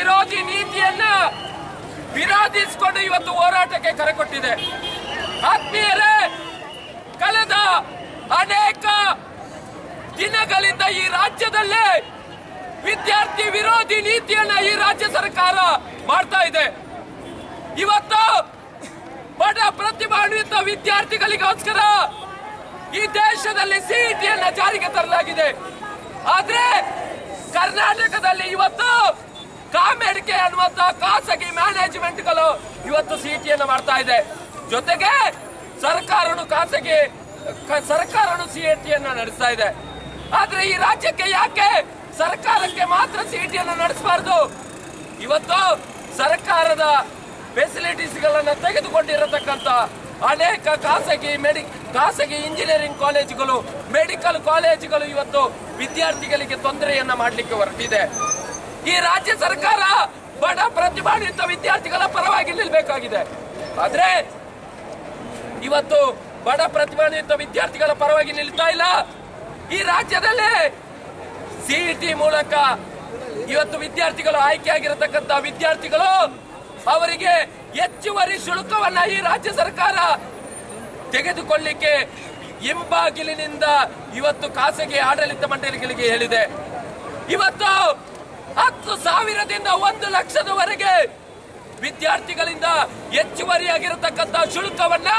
ವಿರೋಧಿ ನೀತಿಯನ್ನ ವಿರೋಧಿಸಿಕೊಂಡು ಇವತ್ತು ಹೋರಾಟಕ್ಕೆ ಕರೆ ಕೊಟ್ಟಿದೆ. ಆತ್ಮೀಯರೇ, ಕಳೆದ ಅನೇಕ ದಿನಗಳಿಂದ ಈ ರಾಜ್ಯದಲ್ಲಿ ವಿದ್ಯಾರ್ಥಿ ವಿರೋಧಿ ನೀತಿಯನ್ನ ಈ ರಾಜ್ಯ ಸರ್ಕಾರ ಮಾಡ್ತಾ ಇದೆ. ಇವತ್ತು ಬಡ ಪ್ರತಿಭಾನ್ವಿತ ವಿದ್ಯಾರ್ಥಿಗಳಿಗೋಸ್ಕರ ಈ ದೇಶದಲ್ಲಿ ಸಿಇಟಿಯನ್ನ ಜಾರಿಗೆ ತರಲಾಗಿದೆ. ಆದ್ರೆ ಕರ್ನಾಟಕದಲ್ಲಿ ಇವತ್ತು ಕಾಮೆಡಿಕೆ ಅನ್ನುವಂತಹ ಖಾಸಗಿ ಮ್ಯಾನೇಜ್ಮೆಂಟ್ಗಳು ಇವತ್ತು ಸಿಇಟಿಯನ್ನ ಮಾಡ್ತಾ ಇದೆ. ಜೊತೆಗೆ ಸರ್ಕಾರನು ಸಿಇಟಿಯನ್ನ ನಡೆಸ್ತಾ ಇದೆ. ಆದ್ರೆ ಈ ರಾಜ್ಯಕ್ಕೆ ಯಾಕೆ ಸರ್ಕಾರಕ್ಕೆ ಮಾತ್ರ ಸಿಇಟಿಯನ್ನ ನಡೆಸಬಾರದು? ಇವತ್ತು ಸರ್ಕಾರದ ಫೆಸಿಲಿಟೀಸ್ಗಳನ್ನ ತೆಗೆದುಕೊಂಡಿರತಕ್ಕಂತ ಅನೇಕ ಖಾಸಗಿ ಇಂಜಿನಿಯರಿಂಗ್ ಕಾಲೇಜುಗಳು, ಮೆಡಿಕಲ್ ಕಾಲೇಜುಗಳು ಇವತ್ತು ವಿದ್ಯಾರ್ಥಿಗಳಿಗೆ ತೊಂದರೆಯನ್ನ ಮಾಡಲಿಕ್ಕೆ ಹೊರಟಿದೆ. ಈ ರಾಜ್ಯ ಸರ್ಕಾರ ಬಡ ಪ್ರತಿಭಾನ್ವಿತ ವಿದ್ಯಾರ್ಥಿಗಳ ಪರವಾಗಿ ನಿಲ್ಲಬೇಕಾಗಿದೆ. ಆದ್ರೆ ಇವತ್ತು ಬಡ ಪ್ರತಿಭಾನ್ವಿತ ವಿದ್ಯಾರ್ಥಿಗಳ ಪರವಾಗಿ ನಿಲ್ತಾ ಇಲ್ಲ. ಈ ರಾಜ್ಯದಲ್ಲಿ ಸಿಇಟಿ ಮೂಲಕ ಇವತ್ತು ವಿದ್ಯಾರ್ಥಿಗಳು ಆಯ್ಕೆಯಾಗಿರತಕ್ಕಂತ ವಿದ್ಯಾರ್ಥಿಗಳು ಅವರಿಗೆ ಹೆಚ್ಚುವರಿ ಶುಲ್ಕವನ್ನ ಈ ರಾಜ್ಯ ಸರ್ಕಾರ ತೆಗೆದುಕೊಳ್ಳಿಕ್ಕೆ ಹಿಂಬಾಗಿಲಿನಿಂದ ಇವತ್ತು ಖಾಸಗಿ ಆಡಳಿತ ಮಂಡಳಿಗಳಿಗೆ ಹೇಳಿದೆ. ಇವತ್ತು 10,000ದಿಂದ 1,00,000ದವರೆಗೆ ವಿದ್ಯಾರ್ಥಿಗಳಿಂದ ಹೆಚ್ಚುವರಿಯಾಗಿರತಕ್ಕಂತ ಶುಲ್ಕವನ್ನ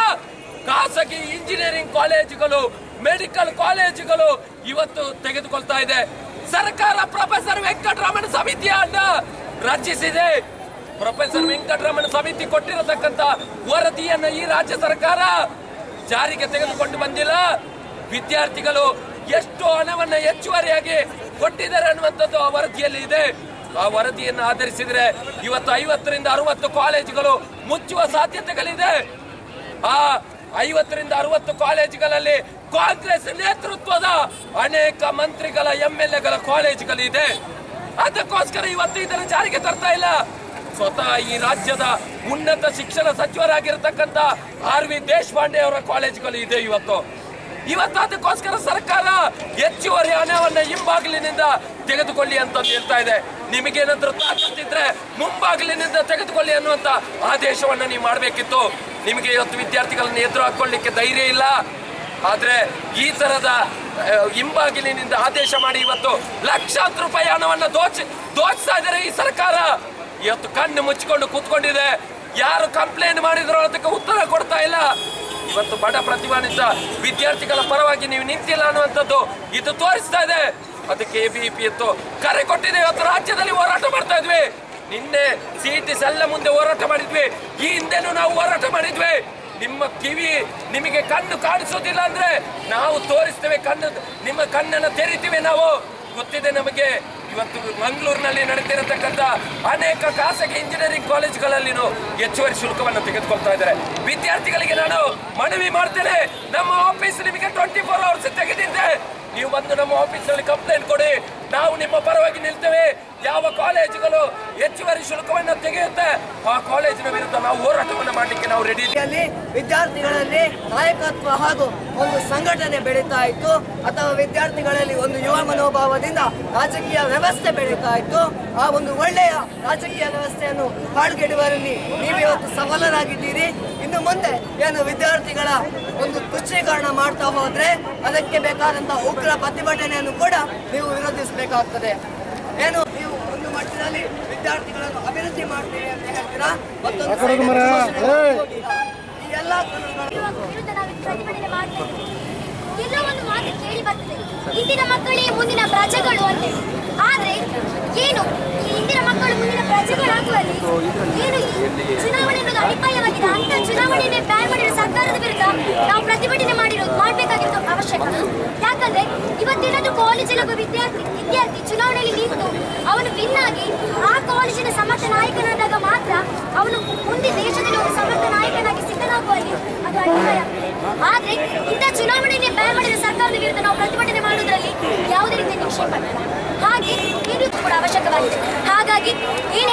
ಖಾಸಗಿ ಇಂಜಿನಿಯರಿಂಗ್ ಕಾಲೇಜುಗಳು, ಮೆಡಿಕಲ್ ಕಾಲೇಜುಗಳು ಇವತ್ತು ತೆಗೆದುಕೊಳ್ತಾ ಇದೆ. ಸರ್ಕಾರ ಪ್ರೊಫೆಸರ್ ವೆಂಕಟರಮಣ ಸಮಿತಿಯನ್ನ ರಚಿಸಿದೆ. ಪ್ರೊಫೆಸರ್ ವೆಂಕಟರಮಣ ಸಮಿತಿ ಕೊಟ್ಟಿರತಕ್ಕಂತ ವರದಿಯನ್ನ ಈ ರಾಜ್ಯ ಸರ್ಕಾರ ಜಾರಿಗೆ ತೆಗೆದುಕೊಂಡು ಬಂದಿಲ್ಲ. ವಿದ್ಯಾರ್ಥಿಗಳು ಎಷ್ಟು ಹಣವನ್ನ ಹೆಚ್ಚುವರಿಯಾಗಿ ಕೊಟ್ಟಿದ್ದಾರೆ ಅನ್ನುವಂಥದ್ದು ಆ ವರದಿಯಲ್ಲಿ ಇದೆ. ಆ ವರದಿಯನ್ನು ಆಧರಿಸಿದ್ರೆ ಇವತ್ತು 50ರಿಂದ 60 ಕಾಲೇಜುಗಳು ಮುಚ್ಚುವ ಸಾಧ್ಯತೆಗಳಿದೆ. ಆ 50ರಿಂದ 60 ಕಾಲೇಜುಗಳಲ್ಲಿ ಕಾಂಗ್ರೆಸ್ ನೇತೃತ್ವದ ಅನೇಕ ಮಂತ್ರಿಗಳ MLAಗಳ ಕಾಲೇಜುಗಳಿದೆ. ಅದಕ್ಕೋಸ್ಕರ ಇವತ್ತು ಇದನ್ನು ಜಾರಿಗೆ ತರ್ತಾ ಇಲ್ಲ. ಸ್ವತಃ ಈ ರಾಜ್ಯದ ಉನ್ನತ ಶಿಕ್ಷಣ ಸಚಿವರಾಗಿರ್ತಕ್ಕಂಥ RV ದೇಶಪಾಂಡೆ ಅವರ ಕಾಲೇಜುಗಳು ಇದೆ ಇವತ್ತು. ಅದಕ್ಕೋಸ್ಕರ ಸರ್ಕಾರ ಹೆಚ್ಚುವರಿ ಹಣವನ್ನ ಹಿಂಬಾಗಿಲಿನಿಂದ ತೆಗೆದುಕೊಳ್ಳಿ ಅಂತ ಹೇಳ್ತಾ ಇದೆ. ನಿಮಗೇನಾದ್ರೂ ತಾಕತ್ತಿದ್ರೆ ಮುಂಬಾಗಿಲಿನಿಂದ ತೆಗೆದುಕೊಳ್ಳಿ ಅನ್ನುವಂತ ಆದೇಶವನ್ನ ನೀವು ಮಾಡಬೇಕಿತ್ತು. ನಿಮಗೆ ಇವತ್ತು ವಿದ್ಯಾರ್ಥಿಗಳನ್ನ ಎದುರು ಹಾಕೊಳ್ಳಿಕ್ಕೆ ಧೈರ್ಯ ಇಲ್ಲ. ಆದ್ರೆ ಈ ತರದ ಹಿಂಬಾಗಿಲಿನಿಂದ ಆದೇಶ ಮಾಡಿ ಇವತ್ತು ಲಕ್ಷಾಂತರ ರೂಪಾಯಿ ಹಣವನ್ನ ದೋಚ್ತಾ ಇದ್ದಾರೆ ಈ ಸರ್ಕಾರ. ಇವತ್ತು ಕಣ್ಣು ಮುಚ್ಚಿಕೊಂಡು ಕೂತ್ಕೊಂಡಿದೆ. ಯಾರು ಕಂಪ್ಲೇಂಟ್ ಮಾಡಿದ್ರು ಅದಕ್ಕೆ ಉತ್ತರ ಕೊಡ್ತಾ ಇಲ್ಲ. ಇವತ್ತು ಬಡ ಪ್ರತಿಭಾನ್ವಿತ ವಿದ್ಯಾರ್ಥಿಗಳ ಪರವಾಗಿ ನೀವು ನಿಂತಿಲ್ಲ ಅನ್ನುವಂಥದ್ದು ಇದು ತೋರಿಸ್ತಾ ಇದೆ. ಅದಕ್ಕೆ ABVP ಇತ್ತು ಕರೆ ಕೊಟ್ಟಿದೆ. ಇವತ್ತು ರಾಜ್ಯದಲ್ಲಿ ಹೋರಾಟ ಮಾಡ್ತಾ ಇದ್ವಿ. ನಿನ್ನೆ ಸಿಇಟಿ ಸೆಲ್ಲ ಮುಂದೆ ಹೋರಾಟ ಮಾಡಿದ್ವಿ. ಈ ಹಿಂದೆನೂ ನಾವು ಹೋರಾಟ ಮಾಡಿದ್ವಿ. ನಿಮಗೆ ಕಣ್ಣು ಕಾಣಿಸೋದಿಲ್ಲ ಅಂದ್ರೆ ನಾವು ತೋರಿಸ್ತೇವೆ, ನಿಮ್ಮ ಕಣ್ಣನ್ನು ತೆರಿತೀವಿ. ನಾವು ಗೊತ್ತಿದೆ ನಮಗೆ. ಇವತ್ತು ಮಂಗಳೂರಿನಲ್ಲಿ ನಡೆದಿರತಕ್ಕಂಥ ಅನೇಕ ಖಾಸಗಿ ಇಂಜಿನಿಯರಿಂಗ್ ಕಾಲೇಜುಗಳಲ್ಲಿನೂ ಹೆಚ್ಚುವರಿ ಶುಲ್ಕವನ್ನು ತೆಗೆದುಕೊಳ್ತಾ ಇದ್ದಾರೆ. ವಿದ್ಯಾರ್ಥಿಗಳಿಗೆ ನಾನು ಮನವಿ ಮಾಡ್ತೇನೆ, ನಮ್ಮ ಆಫೀಸ್ ನಿಮಗೆ 24 ಅವರ್ಸ್ ತೆಗೆದಿದ್ದೆ. ನೀವು ಬಂದು ನಮ್ಮ ಆಫೀಸಲ್ಲಿ ಕಂಪ್ಲೇಂಟ್ ಕೊಡಿ. ನಾವು ನಿಮ್ಮ ಪರವಾಗಿ ನಿಲ್ತೇವೆ. ಯಾವ ಕಾಲೇಜುಗಳು ಹೆಚ್ಚುವರಿ ಶುಲ್ಕವನ್ನು ತೆಗೆಯುತ್ತೆ ಆ ಕಾಲೇಜಿನ ವಿರುದ್ಧ ನಾವು ಹೋರಾಟವನ್ನು ಮಾಡಲಿಕ್ಕೆ ನಾವು ರೆಡಿ ಇದ್ದೀವಿ. ವಿದ್ಯಾರ್ಥಿಗಳಲ್ಲಿ ನಾಯಕತ್ವ ಹಾಗೂ ಒಂದು ಸಂಘಟನೆ ಬೆಳೀತಾ ಇತ್ತು, ಅಥವಾ ವಿದ್ಯಾರ್ಥಿಗಳಲ್ಲಿ ಒಂದು ಯುವ ಮನೋಭಾವದಿಂದ ರಾಜಕೀಯ ವ್ಯವಸ್ಥೆ ಬೆಳೀತಾ ಇತ್ತು. ಆ ಒಂದು ಒಳ್ಳೆಯ ರಾಜಕೀಯ ವ್ಯವಸ್ಥೆಯನ್ನು ಹಾಳುಗೆಡುವಲ್ಲಿ ನೀವಿವತ್ತು ಸಫಲರಾಗಿದ್ದೀರಿ. ಇನ್ನು ಮುಂದೆ ಏನು ವಿದ್ಯಾರ್ಥಿಗಳ ಒಂದು ತುಚ್ಛೀಕರಣ ಮಾಡ್ತಾ ಹೋದ್ರೆ ಅದಕ್ಕೆ ಬೇಕಾದಂತಹ ಉಗ್ರ ಪ್ರತಿಭಟನೆಯನ್ನು ಕೂಡ ನೀವು ವಿರೋಧಿಸಬೇಕಾಗ್ತದೆ. ಏನು ನೀವು ಒಂದು ಮಟ್ಟದಲ್ಲಿ ವಿದ್ಯಾರ್ಥಿಗಳನ್ನು ಅಭಿವೃದ್ಧಿ ಮಾಡ್ತೀವಿ ಅಂತ ಹೇಳ್ತೀರಾ, ಮತ್ತೊಂದು ಈ ಎಲ್ಲ ಒಂದು ಮಾತು ಕೇಳಿ ಬರ್ತದೆ, ಇಂದಿನ ಮಕ್ಕಳೇ ಮುಂದಿನ ಪ್ರಜೆಗಳು ಅಂತ. ಆದ್ರೆ ಏನು ಈ ಇಂದಿನ ಮಕ್ಕಳು ಮುಂದಿನ ಪ್ರಜೆಗಳಾಗುವಲ್ಲಿ ಏನು ಚುನಾವಣೆ ಅನ್ನೋದು ಅಡಿಪಾಯವಾಗಿದೆ. ಅಂತ ಚುನಾವಣೆಯನ್ನೇ ಬ್ಯಾನ್ ಮಾಡಿರೋ ಸರ್ಕಾರದ ವಿರುದ್ಧ ನಾವು ಪ್ರತಿಭಟನೆ ಮಾಡಬೇಕಾಗಿರೋ ಅವಶ್ಯಕ. ಯಾಕಂದ್ರೆ ಇವತ್ತೇನಾದ್ರೂ ಕಾಲೇಜಿನ ವಿದ್ಯಾರ್ಥಿ ಚುನಾವಣೆಯಲ್ಲಿ ನಿಂತು ಅವನು ವಿನ್ ಆಗಿ ಆ ಕಾಲೇಜಿನ ಸಮರ್ಥ ನಾಯಕನಾದಾಗ ಮಾತ್ರ ಅವನು ಮುಂದೆ ದೇಶದಲ್ಲಿ ಒಂದು ಸಮರ್ಥ ನಾಯಕನಾಗಿ ಸಿದ್ಧನಾಗುವಲ್ಲಿ ಅದು ಅಡಿಪಾಯ. ಆದ್ರೆ ಇಂಥ ಚುನಾವಣೆಯನ್ನೇ ಬ್ಯಾನ್ ಮಾಡಿರೋ ಸರ್ಕಾರದ ವಿರುದ್ಧ ನಾವು ಪ್ರತಿಭಟನೆ ಮಾಡುವುದರಲ್ಲಿ ಯಾವುದೇ ರೀತಿಯ ನಿಕ್ಷೇಪ ಇಲ್ಲ. ಹಾಗೆ ನೀರು ಕೂಡ ಅವಶ್ಯಕವಾಗಿದೆ. ಹಾಗಾಗಿ ಏನು